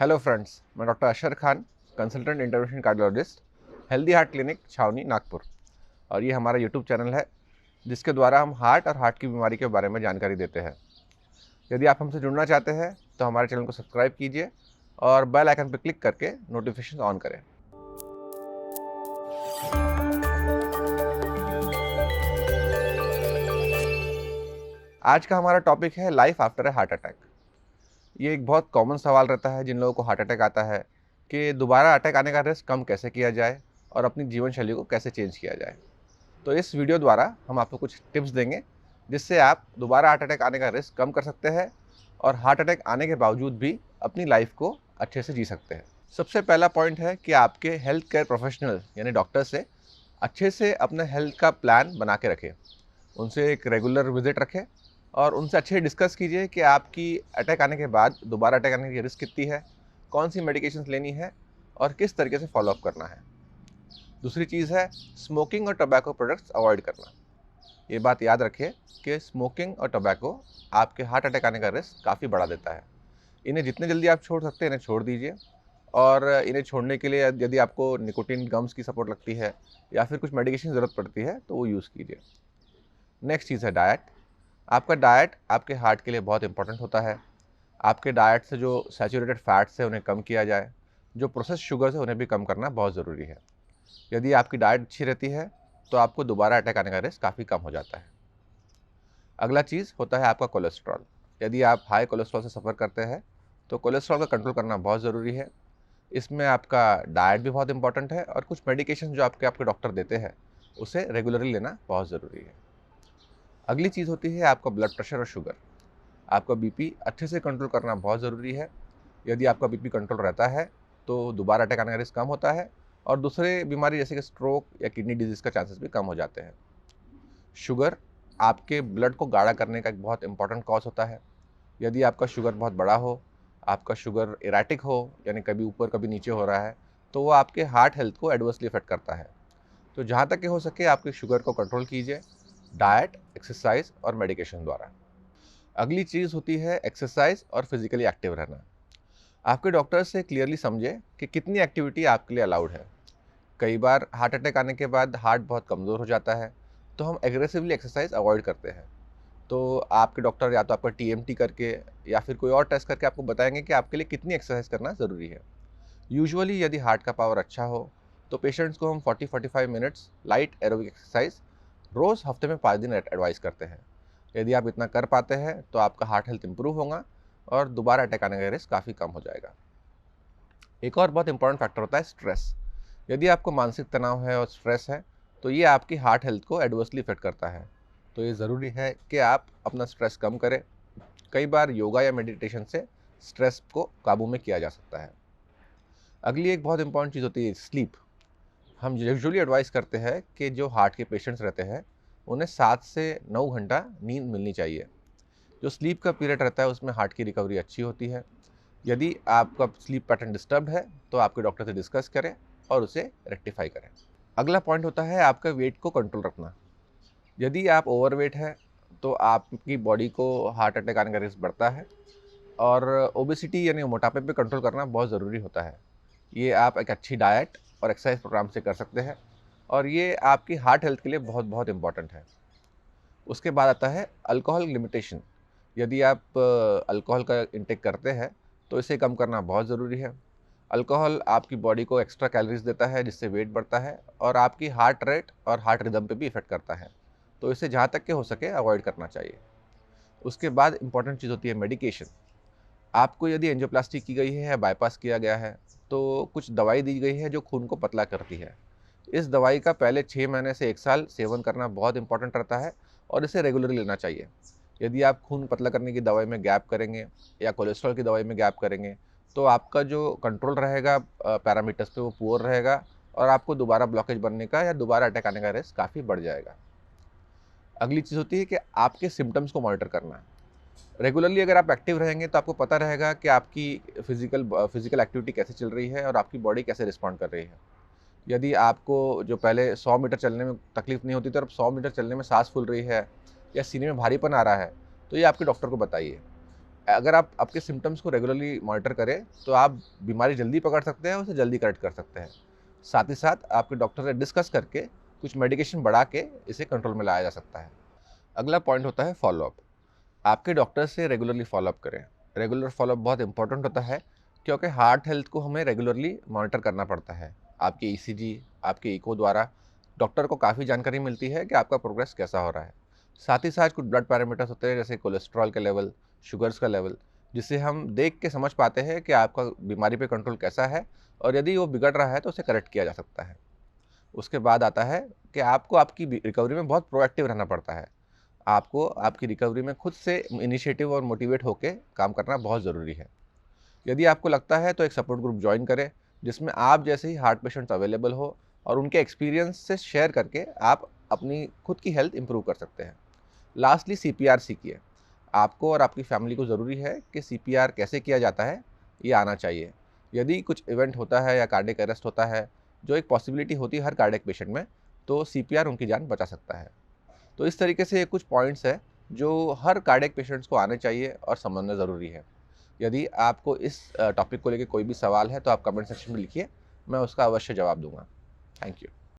Hello friends, मैं doctor Ashar Khan, consultant intervention cardiologist, healthy heart clinic Chhawni Nagpur. और ये हमारा यूट्यूब चैनल है जिसके द्वारा हम हार्ट और हार्ट की बीमारी के बारे में जानकारी देते हैं। यदि आप हमसे जुड़ना चाहते हैं तो हमारे चैनल को सब्सक्राइब कीजिए और बेल आइकन पर क्लिक करके नोटिफिकेशन ऑन करें। आज का हमारा टॉपिक है life after a heart attack. ये एक बहुत कॉमन सवाल रहता है जिन लोगों को हार्ट अटैक आता है कि दोबारा अटैक आने का रिस्क कम कैसे किया जाए और अपनी जीवन शैली को कैसे चेंज किया जाए। तो इस वीडियो द्वारा हम आपको कुछ टिप्स देंगे जिससे आप दोबारा हार्ट अटैक आने का रिस्क कम कर सकते हैं और हार्ट अटैक आने के बावजूद भी अपनी लाइफ को अच्छे से जी सकते हैं। सबसे पहला पॉइंट है कि आपके हेल्थ केयर प्रोफेशनल यानी डॉक्टर से अच्छे से अपने हेल्थ का प्लान बना के रखें। उनसे एक रेगुलर विजिट रखें और उनसे अच्छे डिस्कस कीजिए कि आपकी अटैक आने के बाद दोबारा अटैक आने की रिस्क कितनी है, कौन सी मेडिकेशंस लेनी है और किस तरीके से फॉलोअप करना है। दूसरी चीज़ है स्मोकिंग और टोबैको प्रोडक्ट्स अवॉइड करना। ये बात याद रखिए कि स्मोकिंग और टोबैको आपके हार्ट अटैक आने का रिस्क काफ़ी बढ़ा देता है। इन्हें जितने जल्दी आप छोड़ सकते हैं इन्हें छोड़ दीजिए और इन्हें छोड़ने के लिए यदि आपको निकोटीन गम्स की सपोर्ट लगती है या फिर कुछ मेडिकेशन ज़रूरत पड़ती है तो वो यूज़ कीजिए। नेक्स्ट चीज़ है डाइट। आपका डाइट आपके हार्ट के लिए बहुत इंपॉर्टेंट होता है। आपके डाइट से जो सैचुरेटेड फैट्स है उन्हें कम किया जाए, जो प्रोसेस शुगर्स है उन्हें भी कम करना बहुत ज़रूरी है। यदि आपकी डाइट अच्छी रहती है तो आपको दोबारा अटैक आने का रिस्क काफ़ी कम हो जाता है। अगला चीज़ होता है आपका कोलेस्ट्रॉल। यदि आप हाई कोलेस्ट्रॉल से सफ़र करते हैं तो कोलेस्ट्रॉल का कंट्रोल करना बहुत ज़रूरी है। इसमें आपका डाइट भी बहुत इंपॉर्टेंट है और कुछ मेडिकेशन जो आपके डॉक्टर देते हैं उसे रेगुलरली लेना बहुत ज़रूरी है। अगली चीज़ होती है आपका ब्लड प्रेशर और शुगर। आपका बीपी अच्छे से कंट्रोल करना बहुत ज़रूरी है। यदि आपका बीपी कंट्रोल रहता है तो दोबारा अटैक आने का रिस्क कम होता है और दूसरे बीमारी जैसे कि स्ट्रोक या किडनी डिजीज़ का चांसेस भी कम हो जाते हैं। शुगर आपके ब्लड को गाढ़ा करने का एक बहुत इंपॉर्टेंट कॉज होता है। यदि आपका शुगर बहुत बड़ा हो, आपका शुगर इरेटिक हो यानी कभी ऊपर कभी नीचे हो रहा है तो वो आपके हार्ट हेल्थ को एडवर्सली इफेक्ट करता है। तो जहाँ तक कि हो सके आपके शुगर को कंट्रोल कीजिए डाइट, एक्सरसाइज और मेडिकेशन द्वारा। अगली चीज़ होती है एक्सरसाइज और फिजिकली एक्टिव रहना। आपके डॉक्टर से क्लियरली समझे कि कितनी एक्टिविटी आपके लिए अलाउड है। कई बार हार्ट अटैक आने के बाद हार्ट बहुत कमज़ोर हो जाता है तो हम एग्रेसिवली एक्सरसाइज अवॉइड करते हैं। तो आपके डॉक्टर या तो आपका टीएमटी करके या फिर कोई और टेस्ट करके आपको बताएंगे कि आपके लिए कितनी एक्सरसाइज करना ज़रूरी है। यूजुअली यदि हार्ट का पावर अच्छा हो तो पेशेंट्स को हम 40-45 मिनट्स लाइट एरोबिक एक्सरसाइज रोज़ हफ्ते में 5 दिन एडवाइस करते हैं। यदि आप इतना कर पाते हैं तो आपका हार्ट हेल्थ इंप्रूव होगा और दोबारा अटैक आने का रिस्क काफ़ी कम हो जाएगा। एक और बहुत इंपॉर्टेंट फैक्टर होता है स्ट्रेस। यदि आपको मानसिक तनाव है और स्ट्रेस है तो ये आपकी हार्ट हेल्थ को एडवर्सली इफेक्ट करता है। तो ये ज़रूरी है कि आप अपना स्ट्रेस कम करें। कई बार योगा या मेडिटेशन से स्ट्रेस को काबू में किया जा सकता है। अगली एक बहुत इंपॉर्टेंट चीज़ होती है स्लीप। हम यूजुअली एडवाइस करते हैं कि जो हार्ट के पेशेंट्स रहते हैं उन्हें 7 से 9 घंटा नींद मिलनी चाहिए। जो स्लीप का पीरियड रहता है उसमें हार्ट की रिकवरी अच्छी होती है। यदि आपका स्लीप पैटर्न डिस्टर्ब्ड है तो आपके डॉक्टर से डिस्कस करें और उसे रेक्टिफाई करें। अगला पॉइंट होता है आपका वेट को कंट्रोल रखना। यदि आप ओवरवेट है तो आपकी बॉडी को हार्ट अटैक आने का रिस्क बढ़ता है और ओबेसिटी यानी मोटापे पे कंट्रोल करना बहुत ज़रूरी होता है। ये आप एक अच्छी डाइट और एक्सरसाइज प्रोग्राम से कर सकते हैं और ये आपकी हार्ट हेल्थ के लिए बहुत बहुत इंपॉर्टेंट है। उसके बाद आता है अल्कोहल लिमिटेशन। यदि आप अल्कोहल का इंटेक करते हैं तो इसे कम करना बहुत ज़रूरी है। अल्कोहल आपकी बॉडी को एक्स्ट्रा कैलोरीज देता है जिससे वेट बढ़ता है और आपकी हार्ट रेट और हार्ट रिदम पे भी इफेक्ट करता है। तो इसे जहाँ तक के हो सके अवॉइड करना चाहिए। उसके बाद इंपॉर्टेंट चीज़ होती है मेडिकेशन। आपको यदि एंजियोप्लास्टी की गई है या बाईपास किया गया है तो कुछ दवाई दी गई है जो खून को पतला करती है। इस दवाई का पहले 6 महीने से 1 साल सेवन करना बहुत इंपॉर्टेंट रहता है और इसे रेगुलरली लेना चाहिए। यदि आप खून पतला करने की दवाई में गैप करेंगे या कोलेस्ट्रॉल की दवाई में गैप करेंगे तो आपका जो कंट्रोल रहेगा पैरामीटर्स पे वो पुअर रहेगा और आपको दोबारा ब्लॉकेज बनने का या दोबारा अटैक आने का रिस्क काफ़ी बढ़ जाएगा। अगली चीज़ होती है कि आपके सिम्टम्स को मॉनिटर करना। रेगुलरली अगर आप एक्टिव रहेंगे तो आपको पता रहेगा कि आपकी फिजिकल एक्टिविटी कैसे चल रही है और आपकी बॉडी कैसे रिस्पॉन्ड कर रही है। यदि आपको जो पहले 100 मीटर चलने में तकलीफ नहीं होती तो अब 100 मीटर चलने में सांस फूल रही है या सीने में भारीपन आ रहा है तो ये आपके डॉक्टर को बताइए। अगर आप आपके सिम्टम्स को रेगुलरली मॉनिटर करें तो आप बीमारी जल्दी पकड़ सकते हैं, उसे जल्दी करेक्ट कर सकते हैं। साथ ही साथ आपके डॉक्टर से डिस्कस करके कुछ मेडिकेशन बढ़ा के इसे कंट्रोल में लाया जा सकता है। अगला पॉइंट होता है फॉलोअप। आपके डॉक्टर से रेगुलरली फॉलोअप करें। रेगुलर फॉलोअप बहुत इंपॉर्टेंट होता है, क्योंकि हार्ट हेल्थ को हमें रेगुलरली मॉनिटर करना पड़ता है। आपके ईसीजी, आपके इको द्वारा डॉक्टर को काफ़ी जानकारी मिलती है कि आपका प्रोग्रेस कैसा हो रहा है। साथ ही साथ कुछ ब्लड पैरामीटर्स होते हैं, जैसे कोलेस्ट्रॉल का लेवल, शुगर्स का लेवल, जिससे हम देख के समझ पाते हैं कि आपका बीमारी पे कंट्रोल कैसा है, और यदि वो बिगड़ रहा है तो उसे करेक्ट किया जा सकता है। उसके बाद आता है कि आपको आपकी रिकवरी में बहुत प्रोएक्टिव रहना पड़ता है। आपको आपकी रिकवरी में खुद से इनिशिएटिव और मोटिवेट होकर काम करना बहुत ज़रूरी है। यदि आपको लगता है तो एक सपोर्ट ग्रुप ज्वाइन करें, जिसमें आप जैसे ही हार्ट पेशेंट्स अवेलेबल हो, और उनके एक्सपीरियंस से शेयर करके आप अपनी खुद की हेल्थ इंप्रूव कर सकते हैं। लास्टली सीपीआर सीखिए। आपको और आपकी फैमिली को ज़रूरी है कि सीपीआर कैसे किया जाता है, ये आना चाहिए। यदि कुछ इवेंट होता है या कार्डियक अरेस्ट होता है, जो एक पॉसिबिलिटी होती है हर कार्डियक पेशेंट में, तो सीपीआर उनकी जान बचा सकता है। तो इस तरीके से ये कुछ पॉइंट्स हैं जो हर कार्डियक पेशेंट्स को आने चाहिए और समझना ज़रूरी है। यदि आपको इस टॉपिक को लेके कोई भी सवाल है तो आप कमेंट सेक्शन में लिखिए, मैं उसका अवश्य जवाब दूँगा। Thank you.